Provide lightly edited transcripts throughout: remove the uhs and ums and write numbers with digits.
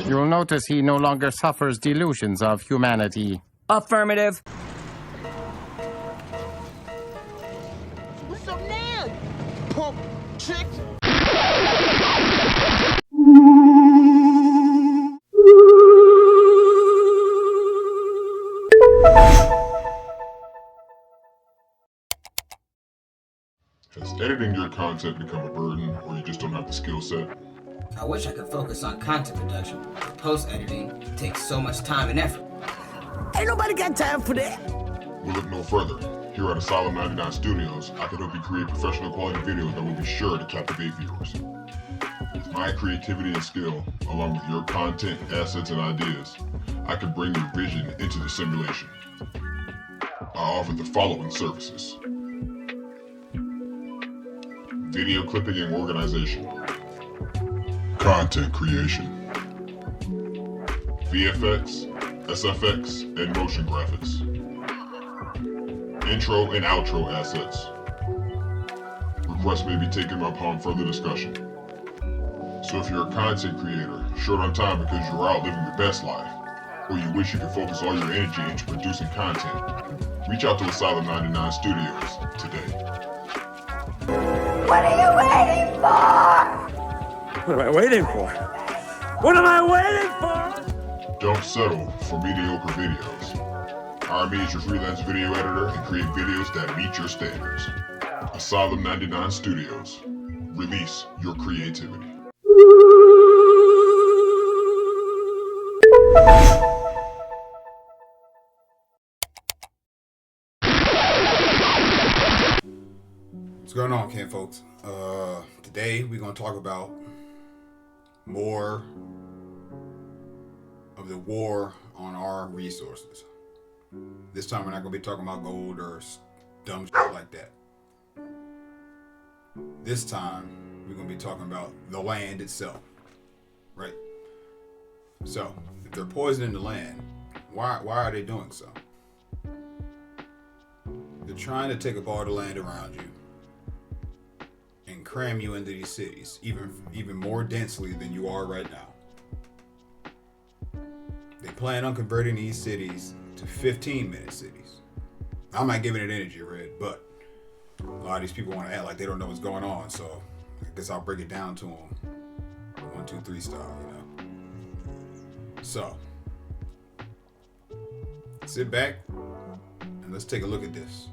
You'll notice he no longer suffers delusions of humanity. Affirmative. What's up now, pump chick? Has editing your content become a burden, or you just don't have the skill set? I wish I could focus on content production, but post-editing takes so much time and effort. Ain't nobody got time for that. We'll look no further. Here at Asylum 99 Studios, I can help you create professional quality videos that will be sure to captivate viewers. With my creativity and skill, along with your content, assets, and ideas, I can bring your vision into the simulation. I offer the following services: video clipping and organization, content creation, VFX, SFX, and motion graphics, intro and outro assets. Requests may be taken upon further discussion. So if you're a content creator, short on time because you're out living your best life, or you wish you could focus all your energy into producing content, reach out to Asylum 99 Studios today. What are you waiting for? What am I waiting for? What am I waiting for? Don't settle for mediocre videos. Hire me as your freelance video editor and create videos that meet your standards. Asylum 99 Studios. Release your creativity. What's going on, Ken folks? Today we're going to talk about more of the war on our resources. This time we're not going to be talking about gold or dumb shit like that. This time we're going to be talking about the land itself, right? So, if they're poisoning the land, why are they doing so? They're trying to take up all the land around you and cram you into these cities, even more densely than you are right now. They plan on converting these cities to 15-minute cities. I'm not giving it energy, Red, but a lot of these people want to act like they don't know what's going on, so I guess I'll break it down to them 1, 2, 3 style, you know. So, sit back and let's take a look at this.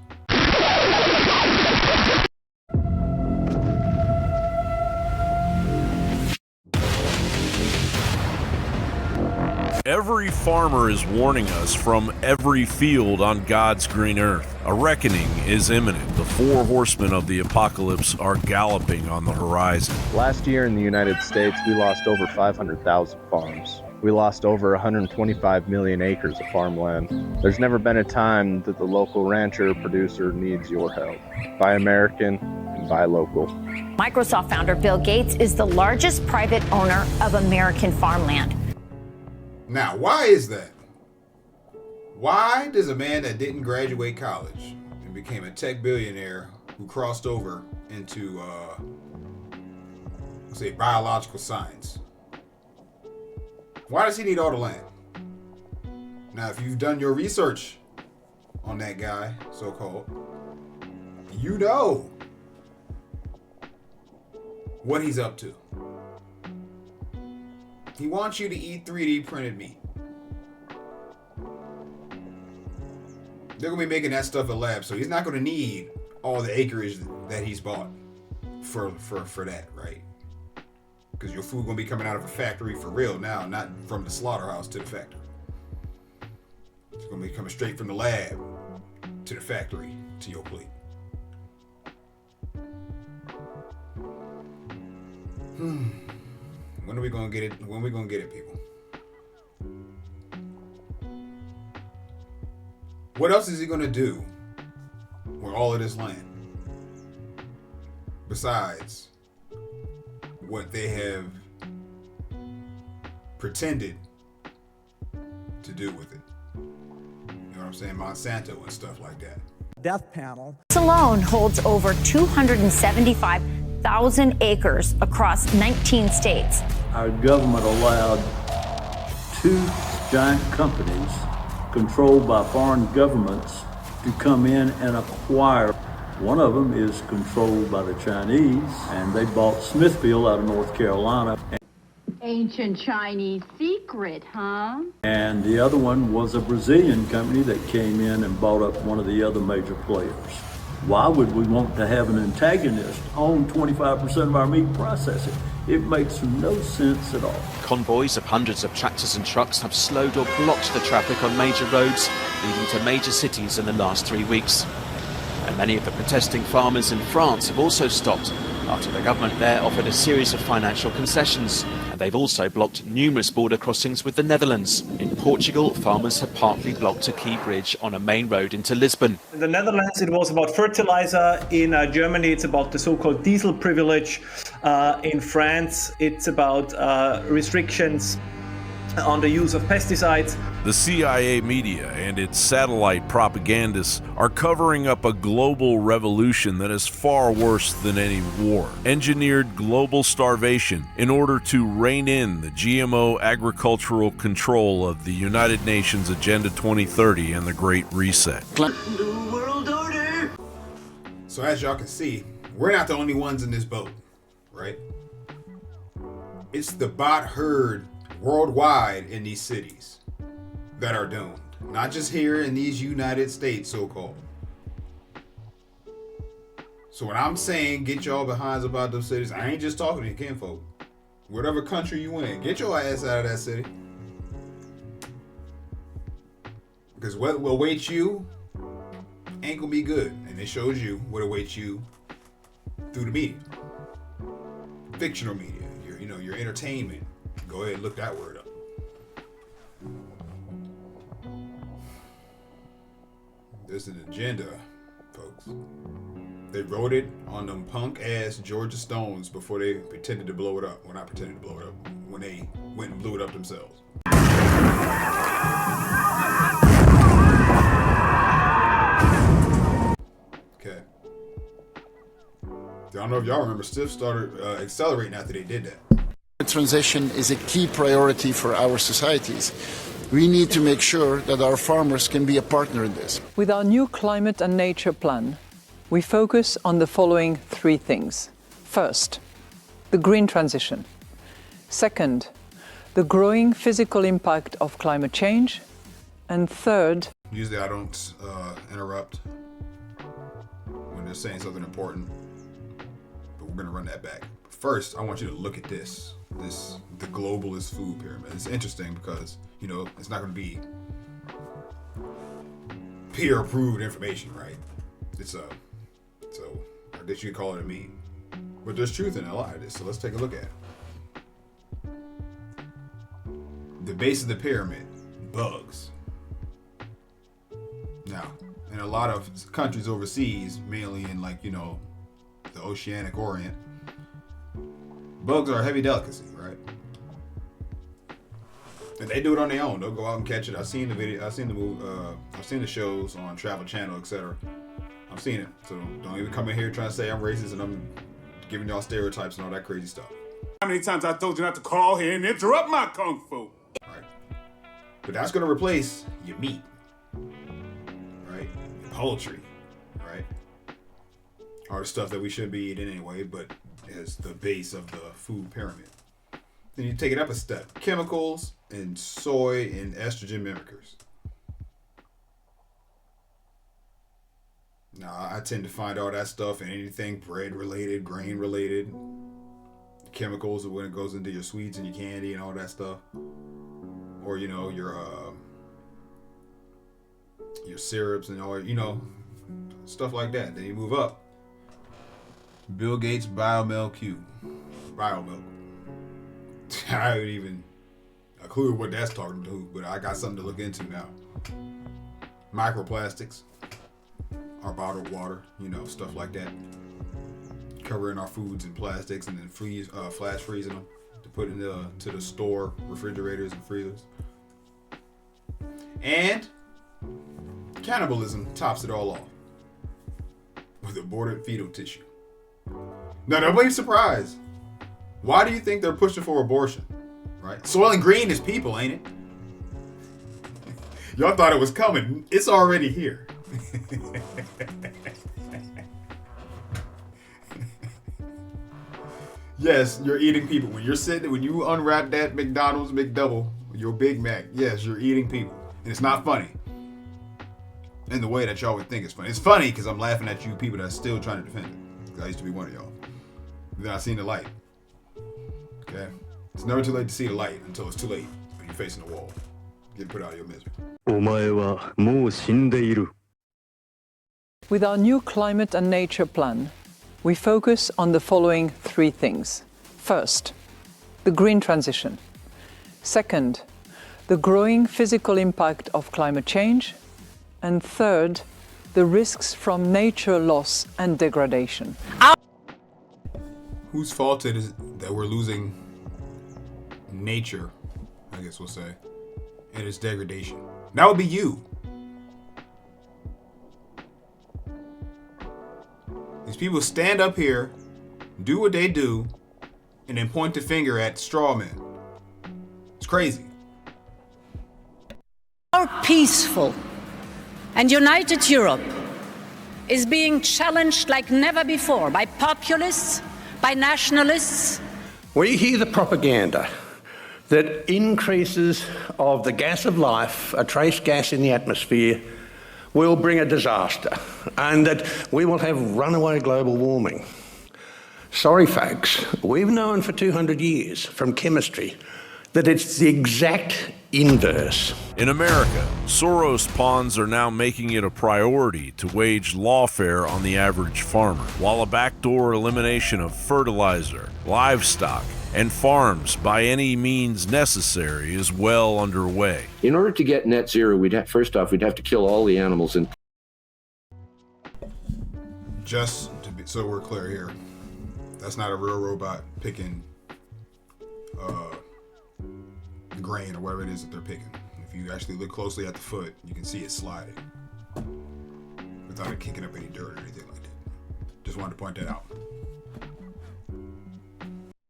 Every farmer is warning us from every field on God's green earth. A reckoning is imminent. The 4 horsemen of the apocalypse are galloping on the horizon. Last year in the United States, we lost over 500,000 farms. We lost over 125 million acres of farmland. There's never been a time that the local rancher or producer needs your help. Buy American and buy local. Microsoft founder Bill Gates is the largest private owner of American farmland. Now, why is that? Why does a man that didn't graduate college and became a tech billionaire who crossed over into, say, biological science, why does he need all the land? Now, if you've done your research on that guy, so-called, you know what he's up to. He wants you to eat 3D printed meat. They're going to be making that stuff in labs, so he's not going to need all the acreage that he's bought for that, right? Because your food going to be coming out of a factory for real now, not from the slaughterhouse to the factory. It's going to be coming straight from the lab to the factory to your plate. When are we gonna get it? When are we gonna get it, people? What else is he gonna do with all of this land? Besides what they have pretended to do with it. You know what I'm saying? Monsanto and stuff like that. Death panel. This alone holds over 275,000 acres across 19 states. Our government allowed two giant companies controlled by foreign governments to come in and acquire. One of them is controlled by the Chinese, and they bought Smithfield out of North Carolina. Ancient Chinese secret, huh? And the other one was a Brazilian company that came in and bought up one of the other major players. Why would we want to have an antagonist own 25% of our meat processing? It makes no sense at all. Convoys of hundreds of tractors and trucks have slowed or blocked the traffic on major roads leading to major cities in the last 3 weeks. And many of the protesting farmers in France have also stopped after the government there offered a series of financial concessions. And they've also blocked numerous border crossings with the Netherlands. In Portugal, farmers have partly blocked a key bridge on a main road into Lisbon. In the Netherlands, it was about fertilizer. In Germany, it's about the so-called diesel privilege. In France, it's about restrictions on the use of pesticides. The CIA media and its satellite propagandists are covering up a global revolution that is far worse than any war. Engineered global starvation in order to rein in the GMO agricultural control of the United Nations Agenda 2030 and the Great Reset. So as y'all can see, we're not the only ones in this boat, right? It's the bot herd worldwide in these cities that are doomed. Not just here in these United States, so-called. So when I'm saying get y'all behinds about those cities, I ain't just talking to your kinfolk. Whatever country you in, get your ass out of that city. Because what awaits you ain't gonna be good. And it shows you what awaits you through the media. Fictional media, your entertainment. Go ahead and look that word up. There's an agenda, folks. They wrote it on them punk-ass Georgia Stones before they pretended to blow it up. Well, not pretended to blow it up. When they went and blew it up themselves. Okay. I don't know if y'all remember, Stiff started accelerating after they did that. Transition is a key priority for our societies. We need to make sure that our farmers can be a partner in this. With our new climate and nature plan, we focus on the following three things. First, the green transition. Second, the growing physical impact of climate change. And third... Usually I don't interrupt when they're saying something important, but we're going to run that back. First, I want you to look at this, the globalist food pyramid. It's interesting because, it's not going to be peer-approved information, right? So I guess you could call it a meme. But there's truth in a lot of this, so let's take a look at it. The base of the pyramid, bugs. Now, in a lot of countries overseas, mainly in the Oceanic Orient, bugs are a heavy delicacy, right? And they do it on their own. They'll go out and catch it. I've seen the video. I've seen the movie. I've seen the shows on Travel Channel, etc. I've seen it. So don't even come in here trying to say I'm racist and I'm giving y'all stereotypes and all that crazy stuff. How many times I told you not to call here and interrupt my kung fu? Right. But that's going to replace your meat, right? Your poultry, right? All the stuff that we should be eating anyway, but as the base of the food pyramid. Then you take it up a step. Chemicals and soy and estrogen mimickers. Now, I tend to find all that stuff in anything bread related, grain related. Chemicals when it goes into your sweets and your candy and all that stuff. Or, your syrups and all, stuff like that. Then you move up. Bill Gates Biomilk Q. Biomilk. I haven't even a clue what that's talking to, but I got something to look into now. Microplastics. Our bottled water, stuff like that. Covering our foods in plastics and then flash freezing them to put to the store refrigerators and freezers. And cannibalism tops it all off with aborted fetal tissue. Now, nobody's surprised. Why do you think they're pushing for abortion? Right? Soylent Green is people, ain't it? Y'all thought it was coming. It's already here. Yes, you're eating people. When you unwrap that McDonald's McDouble, your Big Mac, yes, you're eating people. And it's not funny. In the way that y'all would think it's funny. It's funny because I'm laughing at you people that are still trying to defend it. Because I used to be one of y'all. Then I seen the light. Okay? It's never too late to see the light until it's too late when you're facing the wall. Get put out of your misery. With our new climate and nature plan, we focus on the following three things. First, the green transition. Second, the growing physical impact of climate change. And third, the risks from nature loss and degradation. Whose fault it is that we're losing nature, I guess we'll say, and its degradation? That would be you. These people stand up here, do what they do, and then point the finger at straw men. It's crazy. Our peaceful and united Europe is being challenged like never before by populists, by nationalists. We hear the propaganda that increases of the gas of life, a trace gas in the atmosphere, will bring a disaster, and that we will have runaway global warming. Sorry, folks, we've known for 200 years from chemistry that it's the exact inverse. In America, Soros pawns are now making it a priority to wage lawfare on the average farmer, while a backdoor elimination of fertilizer, livestock, and farms by any means necessary is well underway. In order to get net zero, we'd have to kill all the animals in. Just to be so we're clear here, that's not a real robot picking grain or whatever it is that they're picking. If you actually look closely at the foot, you can see it sliding without it kicking up any dirt or anything like that. Just wanted to point that out.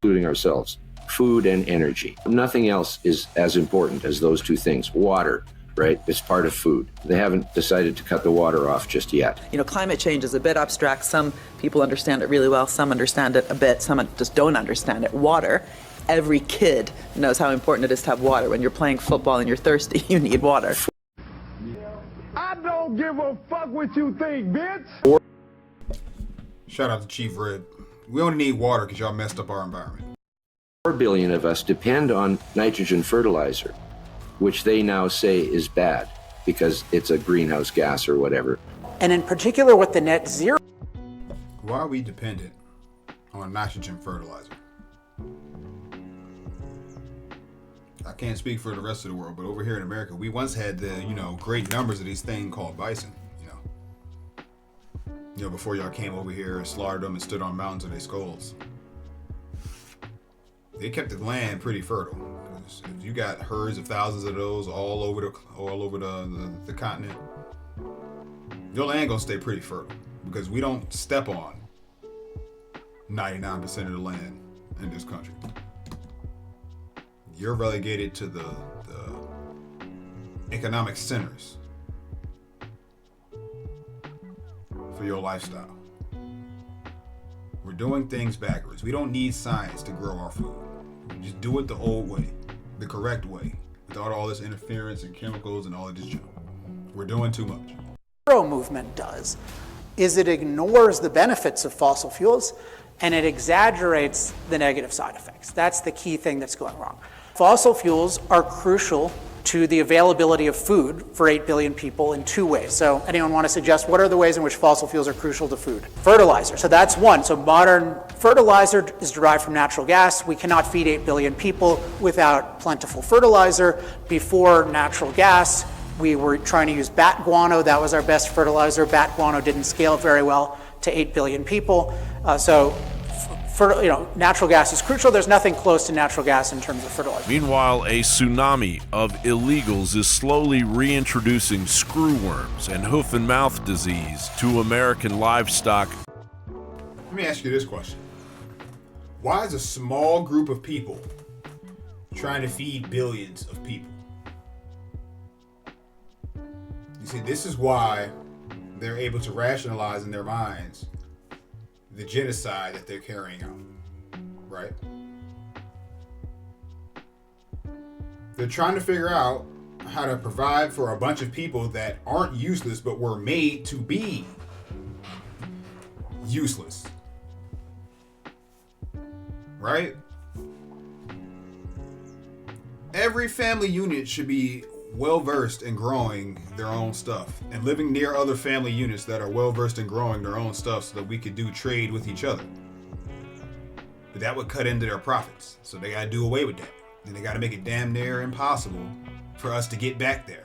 Including ourselves, food and energy. Nothing else is as important as those two things. Water, right? It's part of food. They haven't decided to cut the water off just yet. You know, climate change is a bit abstract. Some people understand it really well. Some understand it a bit. Some just don't understand it. Water. Every kid knows how important it is to have water. When you're playing football and you're thirsty, you need water. I don't give a fuck what you think, bitch. Shout out to Chief Red. We only need water because y'all messed up our environment. 4 billion of us depend on nitrogen fertilizer, which they now say is bad because it's a greenhouse gas or whatever. And in particular with the net zero. Why are we dependent on nitrogen fertilizer? I can't speak for the rest of the world, but over here in America, we once had the, great numbers of these things called bison, before y'all came over here and slaughtered them and stood on mountains of their skulls. They kept the land pretty fertile. If you got herds of thousands of those all over the continent, your land gonna stay pretty fertile because we don't step on 99% of the land in this country. You're relegated to the economic centers for your lifestyle. We're doing things backwards. We don't need science to grow our food. We just do it the old way, the correct way, without all this interference and chemicals and all of this junk. We're doing too much. Zero movement does is it ignores the benefits of fossil fuels and it exaggerates the negative side effects. That's the key thing that's going wrong. Fossil fuels are crucial to the availability of food for 8 billion people in two ways. So anyone want to suggest what are the ways in which fossil fuels are crucial to food? Fertilizer, so that's one. So modern fertilizer is derived from natural gas. We cannot feed 8 billion people without plentiful fertilizer. Before natural gas, we were trying to use bat guano. That was our best fertilizer. Bat guano didn't scale very well to 8 billion people. Natural gas is crucial. There's nothing close to natural gas in terms of fertilizer. Meanwhile, a tsunami of illegals is slowly reintroducing screwworms and hoof and mouth disease to American livestock. Let me ask you this question. Why is a small group of people trying to feed billions of people? See, this is why they're able to rationalize in their minds the genocide that they're carrying out, right? They're trying to figure out how to provide for a bunch of people that aren't useless but were made to be useless, right? Every family unit should be well-versed in growing their own stuff and living near other family units that are well-versed in growing their own stuff so that we could do trade with each other. But that would cut into their profits, so they gotta do away with that. And they gotta make it damn near impossible for us to get back there.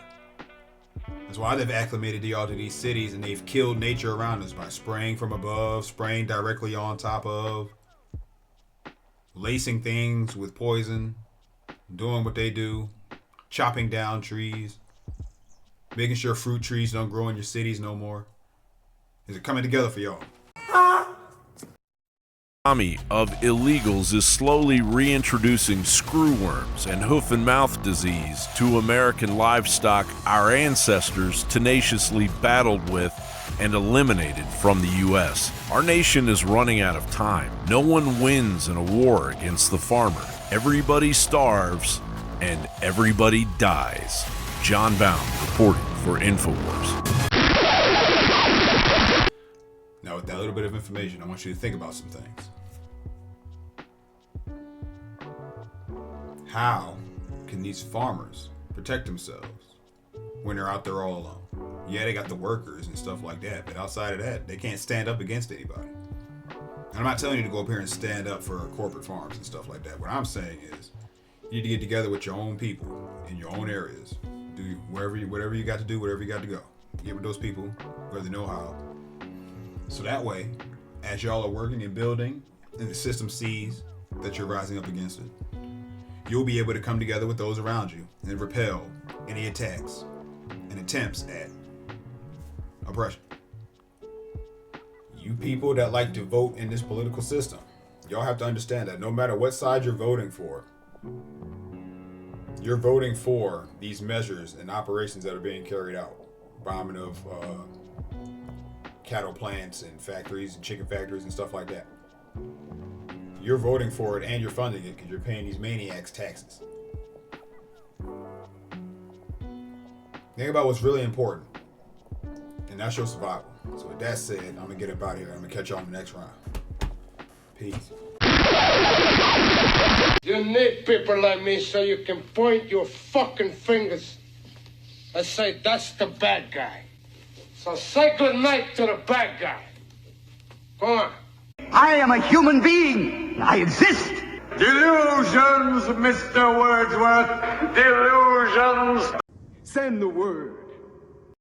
That's why they've acclimated y'all to these cities and they've killed nature around us by spraying from above, spraying directly on top of, lacing things with poison, doing what they do, chopping down trees, making sure fruit trees don't grow in your cities no more. Is it coming together for y'all? Army of illegals is slowly reintroducing screwworms and hoof and mouth disease to American livestock our ancestors tenaciously battled with and eliminated from the U.S. Our nation is running out of time. No one wins in a war against the farmer. Everybody starves and everybody dies. John Bound reporting for InfoWars. Now with that little bit of information, I want you to think about some things. How can these farmers protect themselves when they're out there all alone? Yeah, they got the workers and stuff like that, but outside of that, they can't stand up against anybody. And I'm not telling you to go up here and stand up for corporate farms and stuff like that. What I'm saying is, you need to get together with your own people in your own areas. Do whatever you got to do, whatever you got to go. Get with those people where they know how. So that way, as y'all are working and building, and the system sees that you're rising up against it, you'll be able to come together with those around you and repel any attacks and attempts at oppression. You people that like to vote in this political system, y'all have to understand that no matter what side you're voting for these measures and operations that are being carried out. Bombing of cattle plants and factories and chicken factories and stuff like that. You're voting for it and you're funding it because you're paying these maniacs taxes. Think about what's really important, and that's your survival. So with that said, I'm gonna get up out of here. I'm gonna catch y'all in the next round. Peace. You need people like me so you can point your fucking fingers and say, that's the bad guy. So say good night to the bad guy. Go on. I am a human being. I exist. Delusions, Mr. Wordsworth. Delusions. Send the word.